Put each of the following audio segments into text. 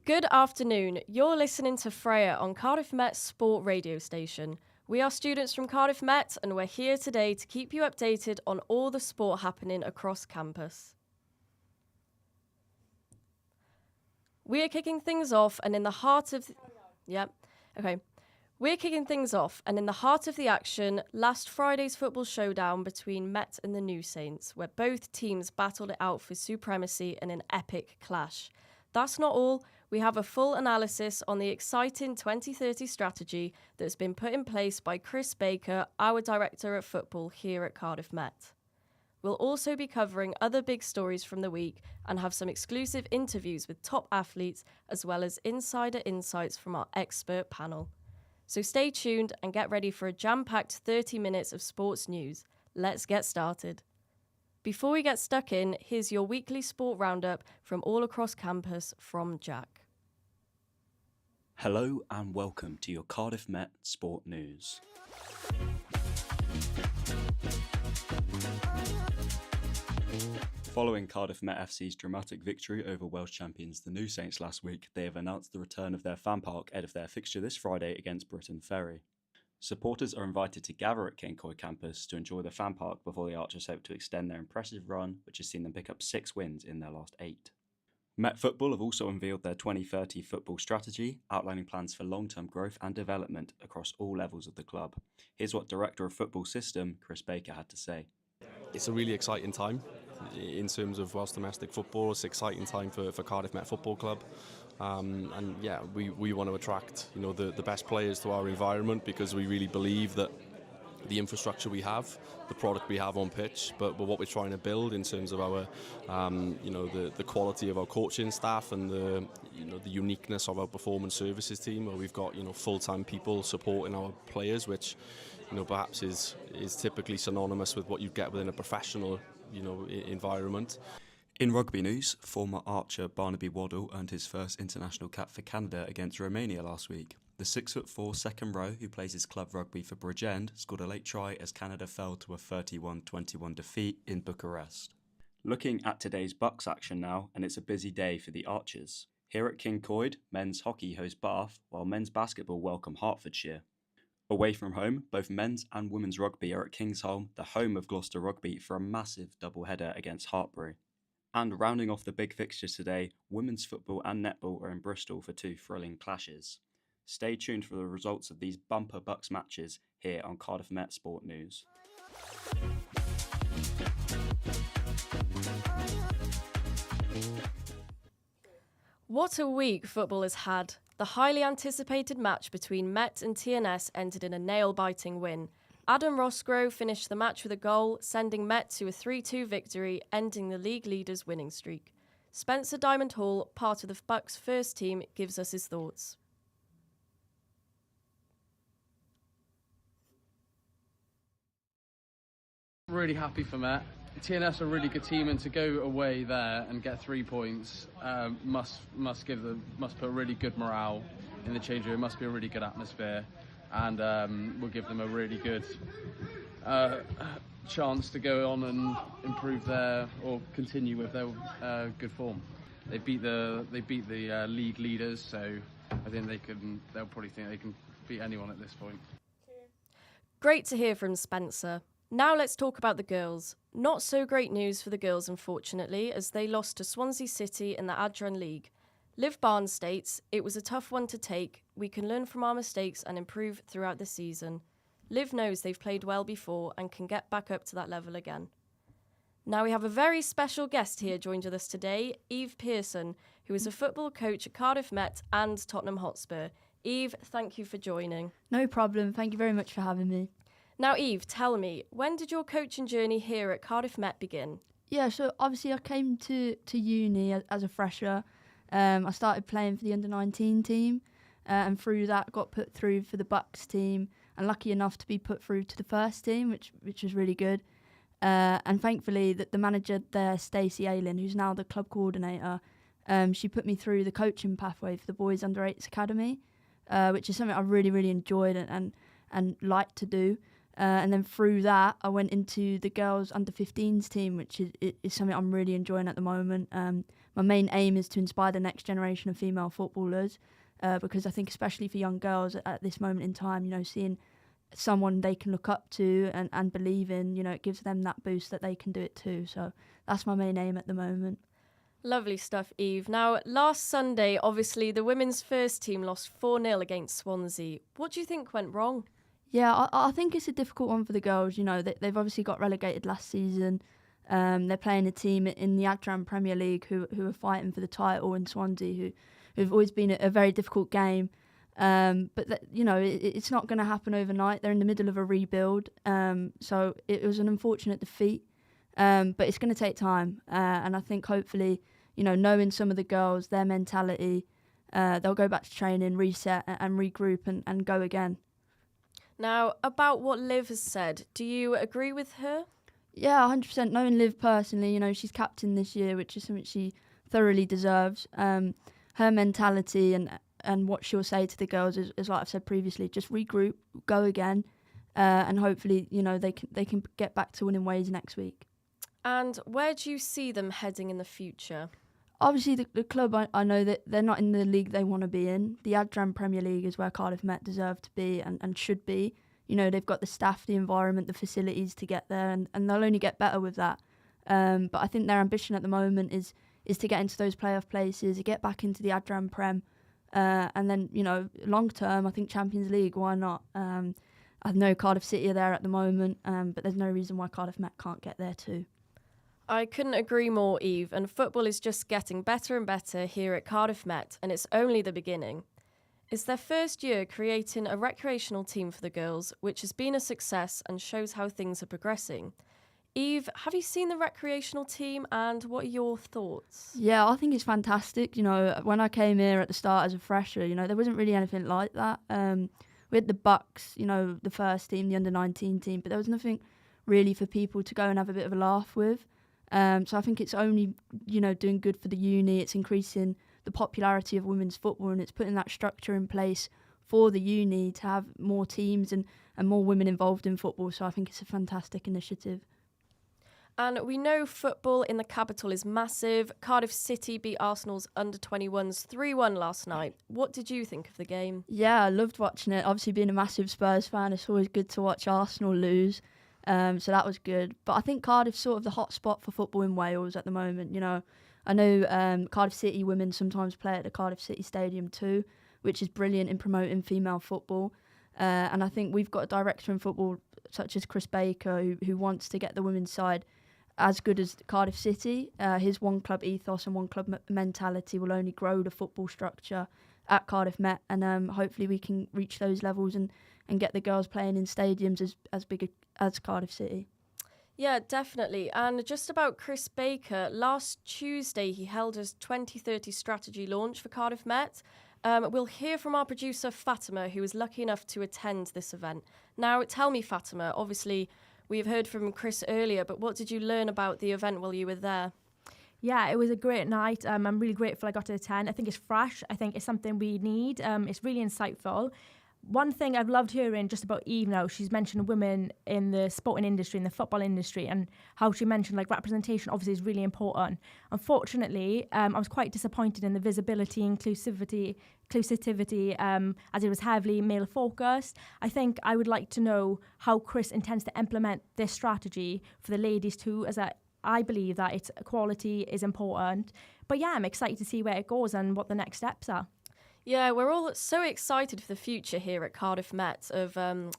Good afternoon. You're listening to Freya on Cardiff Met's sport radio station. We are students from Cardiff Met and we're here today to keep you updated on all the sport happening across campus. We are kicking things off and in the heart of... We're kicking things off and in the heart of the action, last Friday's football showdown between Met and the New Saints, where both teams battled it out for supremacy in an epic clash. That's not all. We have a full analysis on the exciting 2030 strategy that's been put in place by Chris Baker, our Director of Football here at Cardiff Met. We'll also be covering other big stories from the week and have some exclusive interviews with top athletes as well as insider insights from our expert panel. So stay tuned and get ready for a jam-packed 30 minutes of sports news. Let's get started. Before we get stuck in, here's your weekly sport roundup from all across campus from Jack. Hello and welcome to your Cardiff Met Sport News. Following Cardiff Met FC's dramatic victory over Welsh champions the New Saints last week, they have announced the return of their fan park ahead of their fixture this Friday against Briton Ferry. Supporters are invited to gather at Kincoy campus to enjoy the fan park before the Archers hope to extend their impressive run, which has seen them pick up 6 wins in their last 8. Met Football have also unveiled their 2030 football strategy, outlining plans for long-term growth and development across all levels of the club. Here's what Director of Football System Chris Baker had to say. It's a really exciting time in terms of Welsh domestic football. It's an exciting time for Cardiff Met Football Club. We want to attract the best players to our environment because we really believe that the infrastructure we have, the product we have on pitch, but what we're trying to build in terms of our the quality of our coaching staff and the uniqueness of our performance services team, where we've got full-time people supporting our players, which perhaps is typically synonymous with what you get within a professional environment. In rugby news, former archer Barnaby Waddle earned his first international cap for Canada against Romania last week. The 6'4" second row, who plays his club rugby for Bridgend, scored a late try as Canada fell to a 31-21 defeat in Bucharest. Looking at today's Bucks action now, and it's a busy day for the Archers. Here at King Coyd, men's hockey host Bath, while men's basketball welcome Hertfordshire. Away from home, both men's and women's rugby are at Kingsholm, the home of Gloucester Rugby, for a massive doubleheader against Hartpury. And rounding off the big fixtures today, women's football and netball are in Bristol for 2 thrilling clashes. Stay tuned for the results of these bumper Bucks matches here on Cardiff Met Sport News. What a week football has had. The highly anticipated match between Met and TNS ended in a nail-biting win. Adam Rosgrove finished the match with a goal, sending Met to a 3-2 victory, ending the league leaders' winning streak. Spencer Diamond Hall, part of the Bucks' first team, gives us his thoughts. Really happy for Met. TNS are a really good team, and to go away there and get 3 points must put really good morale in the change room. It must be a really good atmosphere, and will give them a really good chance to go on and improve or continue with their good form. They beat the league leaders, so I think they'll probably think they can beat anyone at this point. Great to hear from Spencer. Now let's talk about the girls. Not so great news for the girls, unfortunately, as they lost to Swansea City in the Adran League. Liv Barnes states, "It was a tough one to take. We can learn from our mistakes and improve throughout the season. Liv knows they've played well before and can get back up to that level again." Now we have a very special guest here joined with us today, Eve Pearson, who is a football coach at Cardiff Met and Tottenham Hotspur. Eve, thank you for joining. No problem. Thank you very much for having me. Now, Eve, tell me, when did your coaching journey here at Cardiff Met begin? Yeah, so obviously I came to uni as a fresher. I started playing for the under-19 team, and through that got put through for the Bucks team, and lucky enough to be put through to the first team, which was really good. And thankfully, the manager there, Stacey Ayling, who's now the club coordinator, she put me through the coaching pathway for the Boys Under-8s Academy, which is something I really, really enjoyed and liked to do. And then through that, I went into the girls under-15s team, which is something I'm really enjoying at the moment. My main aim is to inspire the next generation of female footballers, because I think especially for young girls at this moment in time, seeing someone they can look up to and believe in, it gives them that boost that they can do it too. So that's my main aim at the moment. Lovely stuff, Eve. Now, last Sunday, obviously, the women's first team lost 4-0 against Swansea. What do you think went wrong? Yeah, I think it's a difficult one for the girls. They've obviously got relegated last season. They're playing a team in the Adran Premier League who are fighting for the title in Swansea, who've always been a very difficult game. But it's not going to happen overnight. They're in the middle of a rebuild, so it was an unfortunate defeat. But it's going to take time, and I think hopefully, knowing some of the girls, their mentality, they'll go back to training, reset, and regroup and go again. Now, about what Liv has said, do you agree with her? Yeah, 100%. Knowing Liv personally, she's captain this year, which is something she thoroughly deserves. Her mentality and what she'll say to the girls is like I've said previously, just regroup, go again, and hopefully, they can get back to winning ways next week. And where do you see them heading in the future? Obviously, the club, I know that they're not in the league they want to be in. The Adran Premier League is where Cardiff Met deserve to be and should be. They've got the staff, the environment, the facilities to get there, and they'll only get better with that. But I think their ambition at the moment is to get into those playoff places, to get back into the Adran Prem, and then, long term, I think Champions League, why not? I know Cardiff City are there at the moment, but there's no reason why Cardiff Met can't get there too. I couldn't agree more, Eve, and football is just getting better and better here at Cardiff Met, and it's only the beginning. It's their first year creating a recreational team for the girls, which has been a success and shows how things are progressing. Eve, have you seen the recreational team and what are your thoughts? Yeah, I think it's fantastic. When I came here at the start as a fresher, there wasn't really anything like that. We had the Bucks, the first team, the under-19 team, but there was nothing really for people to go and have a bit of a laugh with. So I think it's only, doing good for the uni. It's increasing the popularity of women's football, and it's putting that structure in place for the uni to have more teams and more women involved in football. So I think it's a fantastic initiative. And we know football in the capital is massive. Cardiff City beat Arsenal's under-21s 3-1 last night. What did you think of the game? Yeah, I loved watching it. Obviously, being a massive Spurs fan, it's always good to watch Arsenal lose. So that was good. But I think Cardiff's sort of the hot spot for football in Wales at the moment. I know Cardiff City women sometimes play at the Cardiff City Stadium too, which is brilliant in promoting female football. And I think we've got a director in football such as Chris Baker who wants to get the women's side as good as Cardiff City. His one club ethos and one club mentality will only grow the football structure at Cardiff Met, and hopefully we can reach those levels and get the girls playing in stadiums as big as Cardiff City. Yeah, definitely. And just about Chris Baker, last Tuesday he held his 2030 strategy launch for Cardiff Met. We'll hear from our producer Fatima, who was lucky enough to attend this event. Now, tell me, Fatima, obviously we've heard from Chris earlier, but what did you learn about the event while you were there? Yeah, it was a great night. I'm really grateful I got to attend. I think it's fresh. I think it's something we need. It's really insightful. one thing I've loved hearing just about Eve now, she's mentioned women in the sporting industry, in the football industry, and how she mentioned like representation obviously is really important. Unfortunately, I was quite disappointed in the visibility, inclusivity, as it was heavily male focused. I think I would like to know how Chris intends to implement this strategy for the ladies too, as I believe that it's equality is important. But yeah, I'm excited to see where it goes and what the next steps are. Yeah, we're all so excited for the future here at Cardiff Met of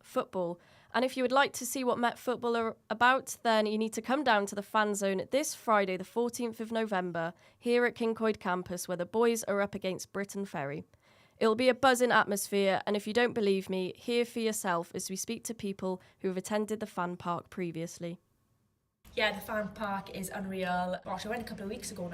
football. And if you would like to see what Met football are about, then you need to come down to the fan zone this Friday, the 14th of November, here at Kincoid campus, where the boys are up against Britain Ferry. It'll be a buzzing atmosphere, and if you don't believe me, hear for yourself as we speak to people who have attended the fan park previously. Yeah, the fan park is unreal. Gosh, I went a few weeks ago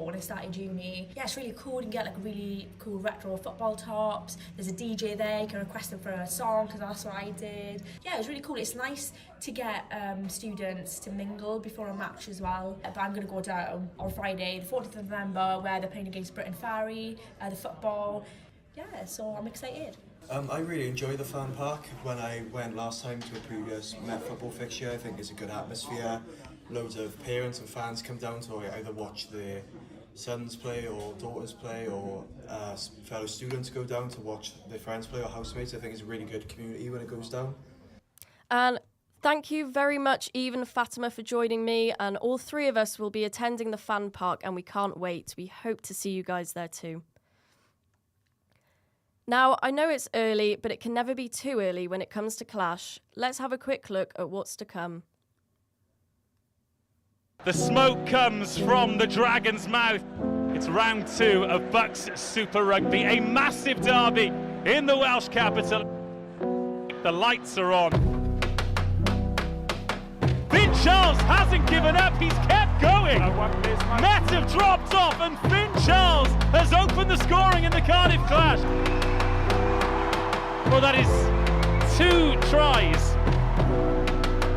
when I started uni. Yeah, it's really cool. You can get like really cool retro football tops. There's a DJ there, you can request them for a song, because that's what I did. Yeah, it was really cool. It's nice to get students to mingle before a match as well. But I'm going to go down on Friday, the 14th of November, where they're playing against Britain Ferry, the football. Yeah, so I'm excited. I really enjoy the fan park. When I went last time to a previous Met football fixture, I think it's a good atmosphere. Loads of parents and fans come down to either watch their sons play or daughters play, or fellow students go down to watch their friends play or housemates. I think it's a really good community when it goes down. And thank you very much, Eve and Fatima, for joining me. And all three of us will be attending the fan park, and we can't wait. We hope to see you guys there too. Now, I know it's early, but it can never be too early when it comes to Clash. Let's have a quick look at what's to come. The smoke comes from the Dragon's mouth. It's round 2 of Bucks Super Rugby, a massive derby in the Welsh capital. The lights are on. Finn Charles hasn't given up, he's kept going. Met have dropped off and Finn Charles has opened the scoring in the Cardiff Clash. Well, that is 2 tries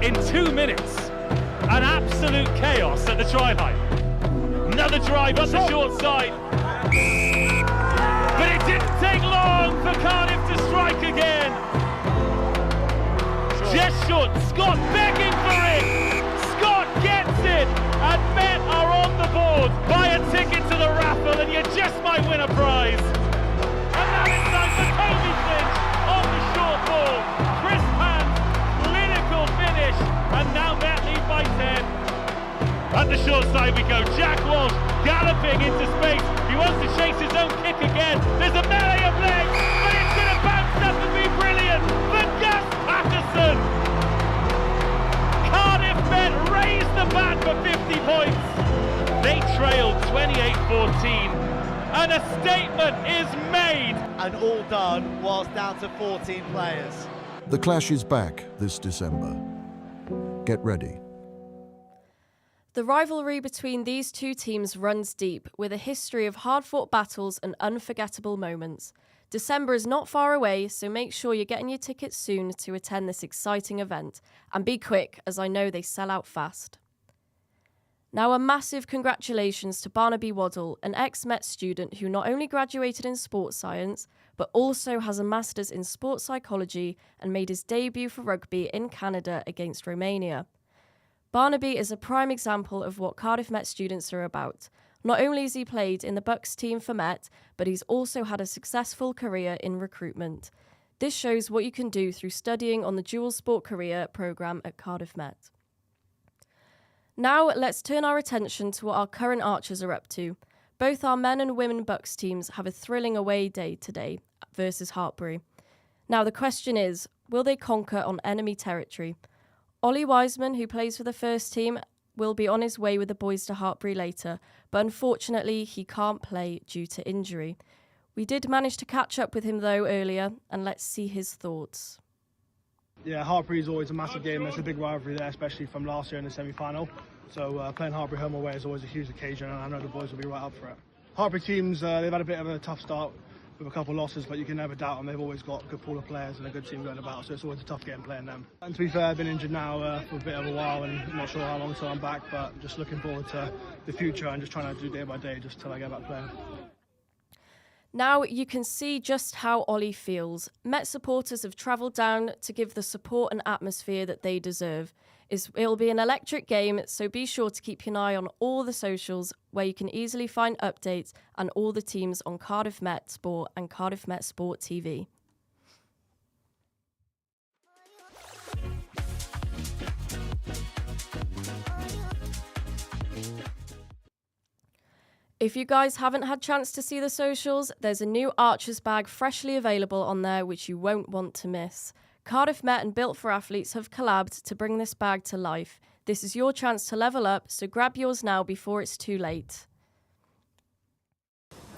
in 2 minutes. An absolute chaos at the try line. Another drive up the short side. But it didn't take long for Cardiff to strike again. Just short. Scott begging for it. Scott gets it. And Met are on the board. Buy a ticket to the raffle and you just might win a prize. And now it's time for Toby Finch on the short ball. Chris Pan's clinical finish. And now Met lead by 10. At the short side we go. Jack Walsh galloping into space. He wants to chase his own kick again. There's a melee of legs, but it's going to bounce up and be brilliant for Gus Patterson. Cardiff Met raised the bat for 50 points. They trailed 28-14. And a statement is made. And all done whilst down to 14 players. The Clash is back this December. Get ready. The rivalry between these two teams runs deep, with a history of hard-fought battles and unforgettable moments. December is not far away, so make sure you're getting your tickets soon to attend this exciting event. And be quick, as I know they sell out fast. Now, a massive congratulations to Barnaby Waddle, an ex-Met student who not only graduated in sports science, but also has a master's in sports psychology and made his debut for rugby in Canada against Romania. Barnaby is a prime example of what Cardiff Met students are about. Not only has he played in the Bucks team for Met, but he's also had a successful career in recruitment. This shows what you can do through studying on the dual sport career programme at Cardiff Met. Now let's turn our attention to what our current Archers are up to. Both our men and women Bucks teams have a thrilling away day today versus Hartpury. Now the question is, will they conquer on enemy territory? Ollie Wiseman, who plays for the first team, will be on his way with the boys to Hartpury later, but unfortunately he can't play due to injury. We did manage to catch up with him though earlier, and let's see his thoughts. Yeah, Hartpury is always a massive game. There's a big rivalry there, especially from last year in the semi-final. So playing Hartpury home away is always a huge occasion, and I know the boys will be right up for it. Hartpury teams, they've had a bit of a tough start with a couple of losses, but you can never doubt them. They've always got a good pool of players and a good team going about, so it's always a tough game playing them. And to be fair, I've been injured now for a bit of a while, and I'm not sure how long till I'm back, but just looking forward to the future and just trying to do day by day just till I get back playing. Now you can see just how Ollie feels. Met supporters have travelled down to give the support and atmosphere that they deserve. It'll be an electric game, so be sure to keep an eye on all the socials where you can easily find updates and all the teams on Cardiff Met Sport and Cardiff Met Sport TV. If you guys haven't had chance to see the socials, there's a new Archers bag freshly available on there which you won't want to miss. Cardiff Met and Built for Athletes have collabed to bring this bag to life. This is your chance to level up, so grab yours now before it's too late.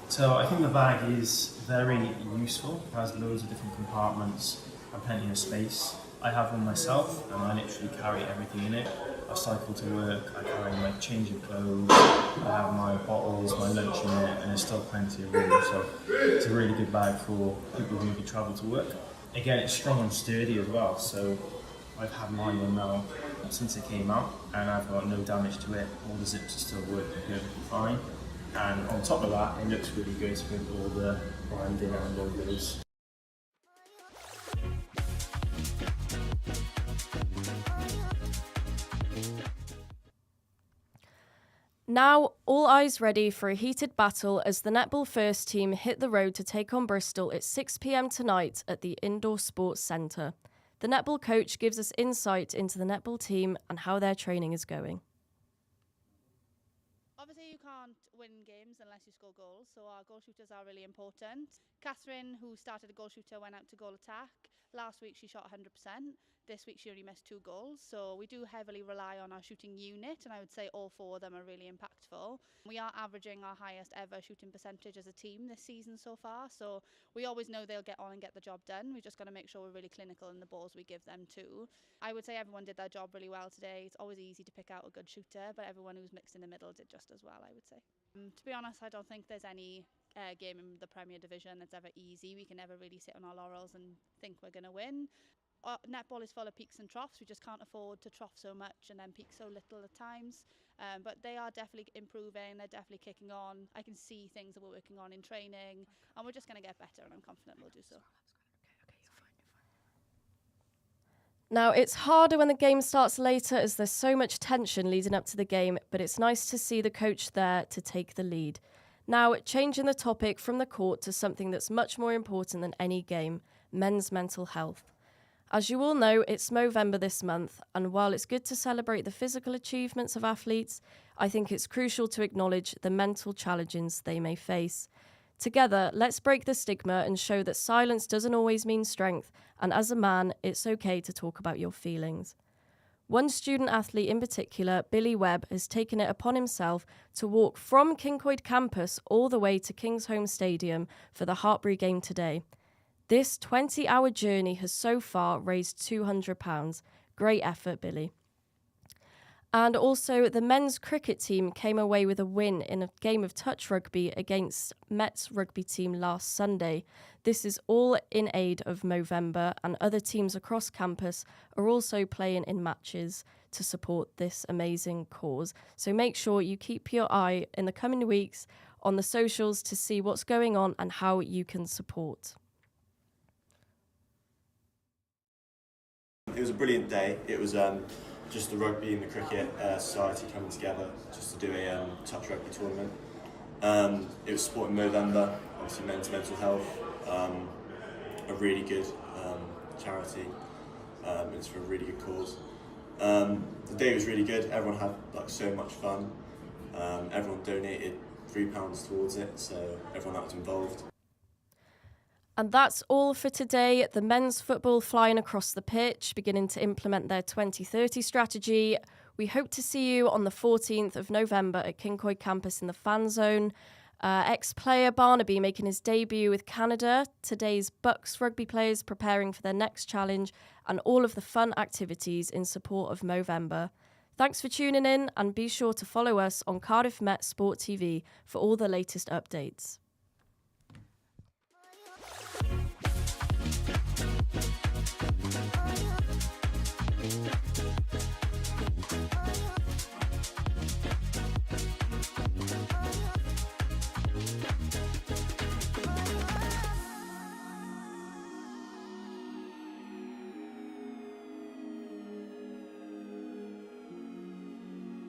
So I think the bag is very useful. It has loads of different compartments and plenty of space. I have one myself and I literally carry everything in it. I cycle to work, I carry my change of clothes, I have my bottles, my lunch in it, and there's still plenty of room. So it's a really good bag for people who maybe travel to work. Again, it's strong and sturdy as well, so I've had mine on now since it came out and I've got no damage to it. All the zips are still working perfectly fine. And on top of that, it looks really good with all the branding and logos. Now, all eyes ready for a heated battle as the netball first team hit the road to take on Bristol at 6 p.m. tonight at the Indoor Sports Centre. The netball coach gives us insight into the netball team and how their training is going. Obviously, you can't win games unless you score goals, so our goal shooters are really important. Catherine, who started a goal shooter, went out to goal attack. Last week she shot 100%. This week she only missed 2 goals, so we do heavily rely on our shooting unit, and I would say all 4 of them are really impactful. We are averaging our highest ever shooting percentage as a team this season so far, so we always know they'll get on and get the job done. We've just got to make sure we're really clinical in the balls we give them too. I would say everyone did their job really well today. It's always easy to pick out a good shooter, but everyone who's mixed in the middle did just as well, I would say. To be honest, I don't think there's any game in the Premier Division that's ever easy. We can never really sit on our laurels and think we're going to win. Netball is full of peaks and troughs. We just can't afford to trough so much and then peak so little at times. But they are definitely improving. They're definitely kicking on. I can see things that we're working on in training, and we're just going to get better, and I'm confident we'll do so. Now, it's harder when the game starts later as there's so much tension leading up to the game, but it's nice to see the coach there to take the lead. Now, changing the topic from the court to something that's much more important than any game, men's mental health. As you all know, it's Movember this month, and while it's good to celebrate the physical achievements of athletes, I think it's crucial to acknowledge the mental challenges they may face. Together, let's break the stigma and show that silence doesn't always mean strength, and as a man, it's okay to talk about your feelings. One student athlete in particular, Billy Webb, has taken it upon himself to walk from Kincoid campus all the way to Kingsholm Stadium for the Hartpury game today. This 20-hour journey has so far raised £200. Great effort, Billy. And also, the men's cricket team came away with a win in a game of touch rugby against Met's rugby team last Sunday. This is all in aid of Movember, and other teams across campus are also playing in matches to support this amazing cause. So make sure you keep your eye in the coming weeks on the socials to see what's going on and how you can support. It was a brilliant day. It was just the rugby and the cricket society coming together just to do a touch rugby tournament. It was supporting Movember, obviously men's mental health, a really good charity. It's for a really good cause. The day was really good. Everyone had so much fun. Everyone donated £3 towards it, so everyone that was involved. And that's all for today. The men's football flying across the pitch, beginning to implement their 2030 strategy. We hope to see you on the 14th of November at Kincoid campus in the fan zone. Ex-player Barnaby making his debut with Canada. Today's Bucks rugby players preparing for their next challenge, and all of the fun activities in support of Movember. Thanks for tuning in, and be sure to follow us on Cardiff Met Sport TV for all the latest updates.